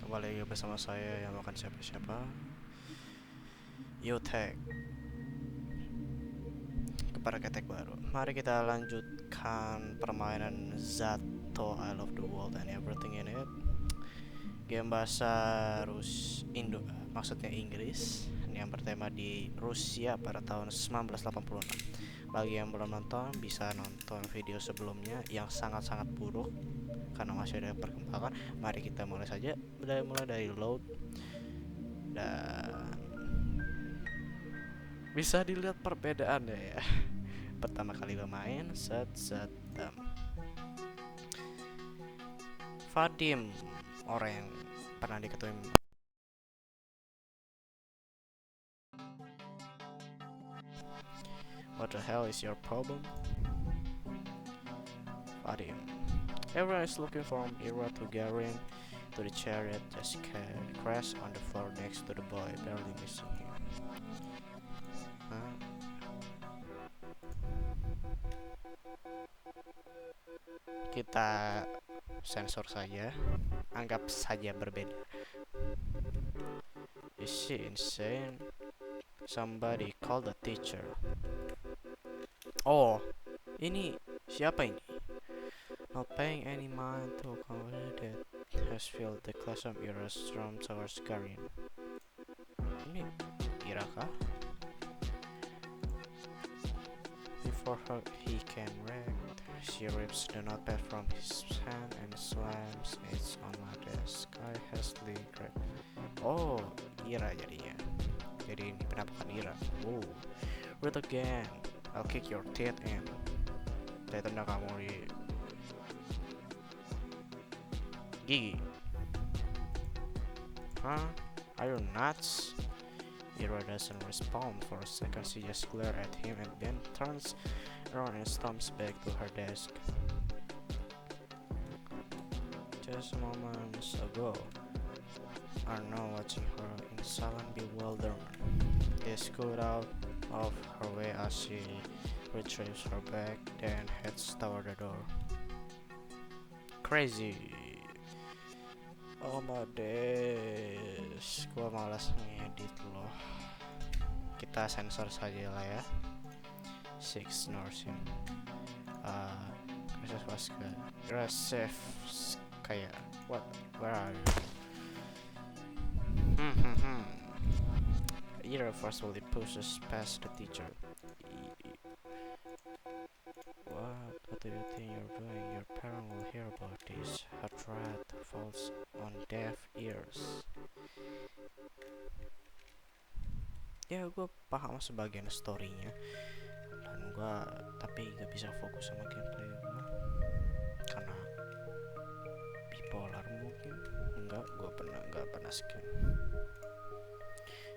Kembali lagi bersama saya yang bukan siapa-siapa, Yotek, kepada ketek baru. Mari kita lanjutkan permainan Zato I Love the World and Everything in It. Game bahasa maksudnya Inggris, yang bertema di Rusia pada tahun 1986. Bagi yang belum nonton, bisa nonton video sebelumnya yang sangat-sangat buruk karena masih ada perkembangan. Mari kita mulai saja, mulai dari load. Dan bisa dilihat perbedaannya ya. Pertama kali bermain Vadim, orang yang pernah diketahui. What the hell is your problem? Vadim. Everyone is looking from Ira to Garin to the chariot just crashed on the floor next to the boy, barely missing him. Huh? Kita sensor saja, anggap saja berbeda. Is she insane? Somebody call the teacher. Oh, ini siapa ini? Not paying any mind to a conversation that has filled the classroom. Ira stormed towards Garin. Ini Ira kah? Before he can react, she rips the notepad from his hand and slams it on my desk. I hastily grab. Oh, Ira jadinya. Jadi ini penampakan Ira. Oh, read again. I'll kick your teeth in. Saya tendang kamu di gigi. Huh? Are you nuts? Ira doesn't respond for a second. She just glares at him and then turns around and stomps back to her desk. Just moments ago, Arno watching her in silent bewilderment. They scoot out of her way as she retrieves her bag, then heads toward the door. Crazy. Oh my days, gua malas ngedit loh. Kita sensor saja lah ya. Six nursing. Aggressive kayak what? Where are you? Ira forcefully pushes past the teacher. What do you think you're doing? Your parent will hear about this. Her threat falls on deaf ears. Ya, gue paham sebagian storynya, dan gue tapi gak bisa fokus sama gameplay gue karena bipolar mungkin. Gue gak pernah scan.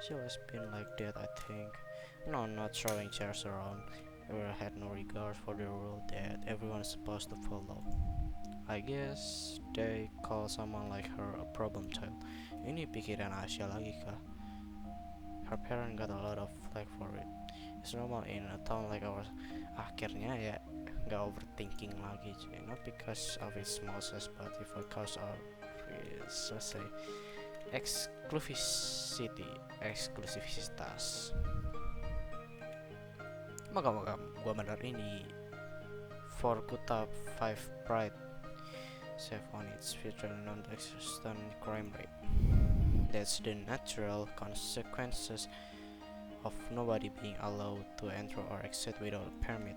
She always been like that, I think. No, not throwing chairs around. Ever had no regard for the rule that everyone's supposed to follow. I guess they call someone like her a problem child. Ini pikiran Asia lagi kah? Her parent got a lot of flack for it. It's normal in a town like ours. Akhirnya ya gak overthinking lagi, not because of its small size, but because of its, let's say, eksklusivitas. Maka gua bener ini for Kuta 5 Pride save on its future non-existent crime rate. That's the natural consequences of nobody being allowed to enter or exit without a permit.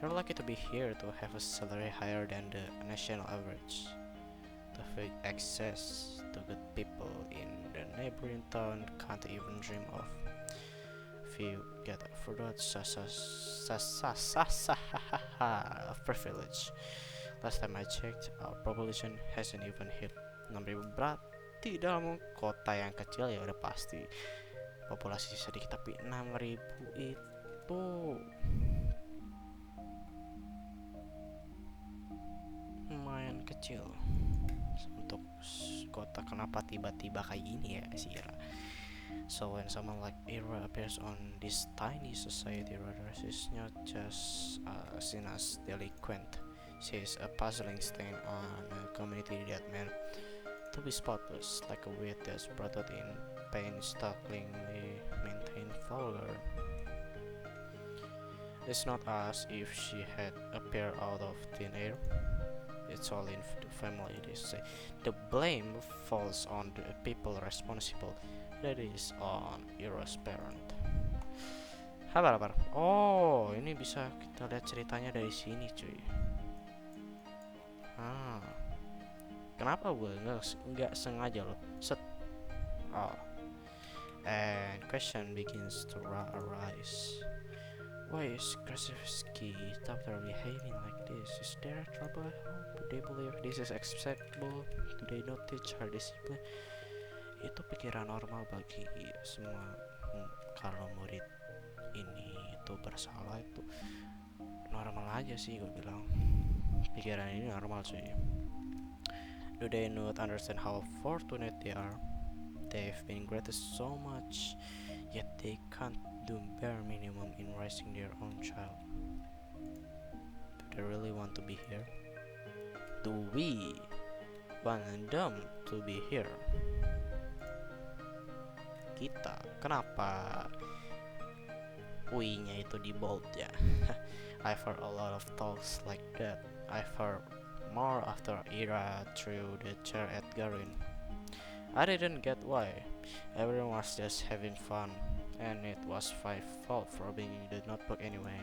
You're lucky to be here to have a salary higher than the national average. To have access to good people in the neighboring town can't even dream of. If you get for that of privilege. Last time I checked, our population hasn't even hit 6.000. Berarti dalam kota yang kecil ya udah pasti populasi sedikit, tapi 6.000 itu lumayan kecil untuk kota. Kenapa tiba-tiba kayak gini ya sih ya? So when someone like Ira appears on this tiny society radar, she's not just seen as delinquent. She is a puzzling stain on a community that meant to be spotless, like a weed that's brought out in painstakingly maintained folder. It's not as if she had appeared out of thin air. It's all in the family, they say. The blame falls on the people responsible. That is on Ira's parent. Habar. Oh, ini bisa kita lihat ceritanya dari sini, cuy. Kenapa gue nggak sengaja loh? Set. Oh. And question begins to arise. Why is Krasevsky doctor behaving like this? Is there trouble at home? Do they believe this is acceptable? Do they not teach her discipline? Itu pikiran normal bagi semua. Kalau murid ini itu bersalah, itu normal aja sih, gue bilang. Pikiran ini normal sih. Do they not understand how fortunate they are? They've been granted so much, yet they can't do bare minimum in raising their own child. Do they really want to be here? Do we want them to be here? Kita, kenapa we-nya itu di bold ya? I've heard a lot of talks like that. I've heard more after Ira threw the chair at Garin. I didn't get why. Everyone was just having fun. And it was my fault for being the notebook anyway.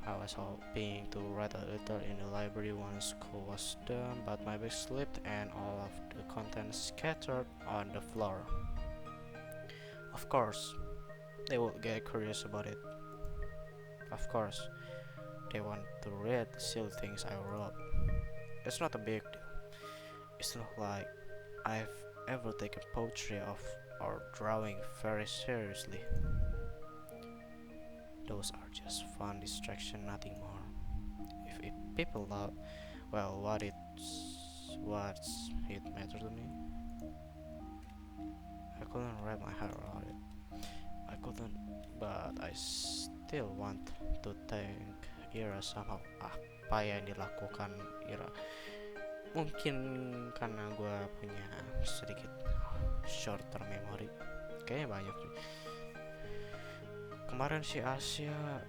I was hoping to write a little in the library once school was done, but my book slipped and all of the contents scattered on the floor. Of course, they would get curious about it. Of course, they want to read the silly things I wrote. It's not a big deal. It's not like I've ever taken poetry or drawing very seriously. Those are just fun distraction, nothing more. If people love, well, what's it matter to me? I couldn't wrap my head around it. I couldn't, but I still want to thank Ira sama apa yang dilakukan Ira. Mungkin karena gue punya sedikit short term memory, kayaknya banyak juga. Kemarin si Asia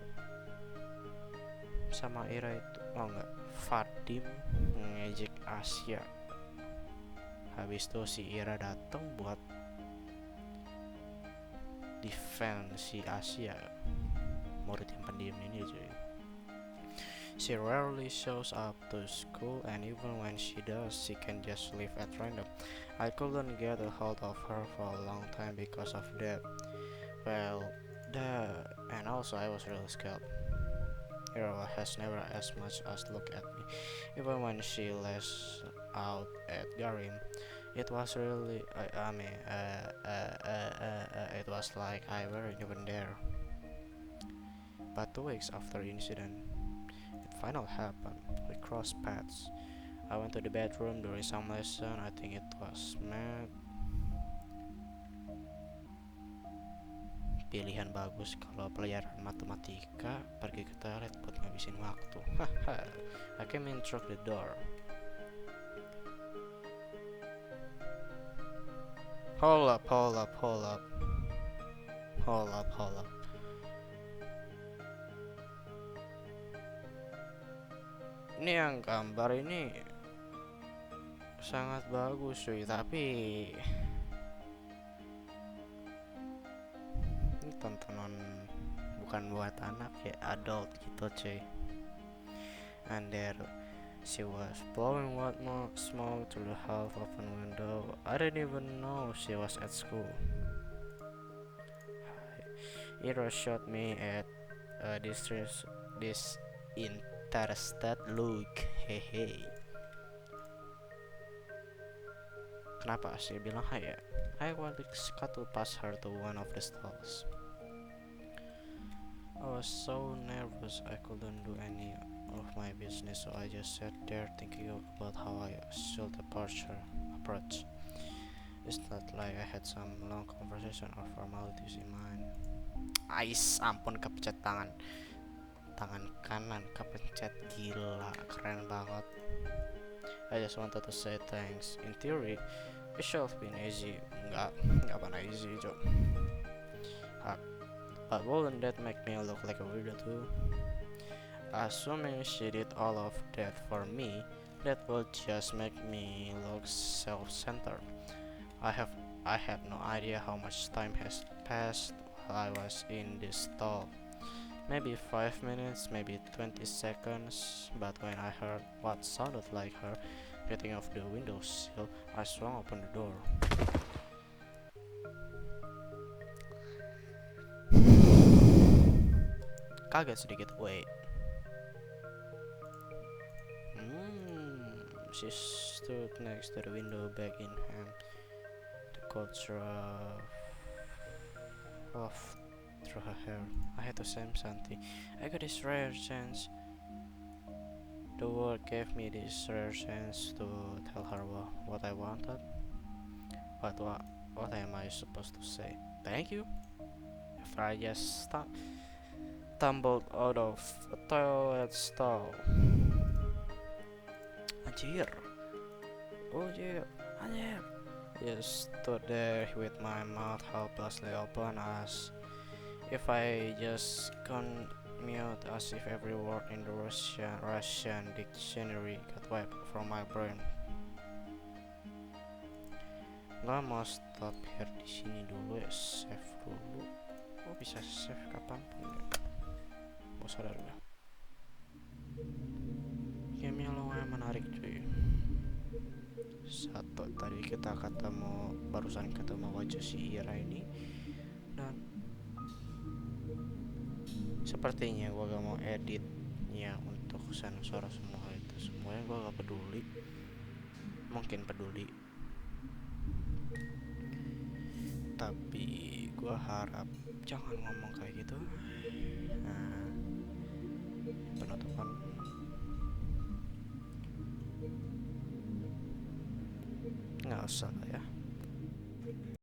sama Ira itu, Fadim ngejek Asia. Habis itu si Ira datang buat defend si Asia, murid yang pendiam ini cuy. She rarely shows up to school, and even when she does, she can just leave at random. I couldn't get a hold of her for a long time because of that. Well, and also I was really scared. Ira has never as much as looked at me, even when she lashed out at Garim. It was really, it was like I weren't even there. But 2 weeks after the incident, it finally happened. We crossed paths. I went to the bedroom during some lesson. I think it was math. Pilihan bagus kalau pelajaran matematika, pergi ke toilet buat ngabisin waktu. I came in through the door. Hold up. Ini yang gambar ini sangat bagus cuy, tapi ini tontonan bukan buat anak ya, adult gitu cuy. And there she was blowing white smoke through the half-open window. I didn't even know she was at school. Ira shot me at this interested look. Hehe. Kenapa sih bilang hai ya? I wanted to pass her to one of the stalls. I was so nervous I couldn't do any of my business, so I just sat there thinking about how I should approach. It's not like I had some long conversation or formalities in mind. Ais, ampun, kepencet tangan kanan kepencet, gila, keren banget. I just wanted to say thanks. In theory, it should have been easy. Nggak pernah easy, Cok. Uh, but wouldn't that make me look like a weirdo too? Assuming she did all of that for me, that would just make me look self-centered. I have I had no idea how much time has passed while I was in this stall. Maybe 5 minutes, maybe 20 seconds, but when I heard what sounded like her getting off the windowsill, I swung open the door. Kaget sedikit, wait. She stood next to the window, bag in hand. The cold off through her hair. I had to say something. I got this rare chance. The world gave me this rare chance to tell her what I wanted. But what am I supposed to say? Thank you? After I just tumbled out of a toilet stall. Anjir. Oh yeah, anjir. I just stood there with my mouth helplessly open as if I just couldn't mute, as if every word in the Russian dictionary got wiped from my brain. Gak mau stop here di sini dulu ya, save dulu. Oh bisa save kapanpun ya. Mau sadar gak? Gamenya lumayan menarik cuy. Satu tadi kita barusan ketemu wajah si Ira ini, dan sepertinya gua gak mau editnya untuk sensor semua itu. Semuanya gua gak peduli. Mungkin peduli, tapi gua harap jangan ngomong kayak gitu. Nah, penutupan nggak usah ya.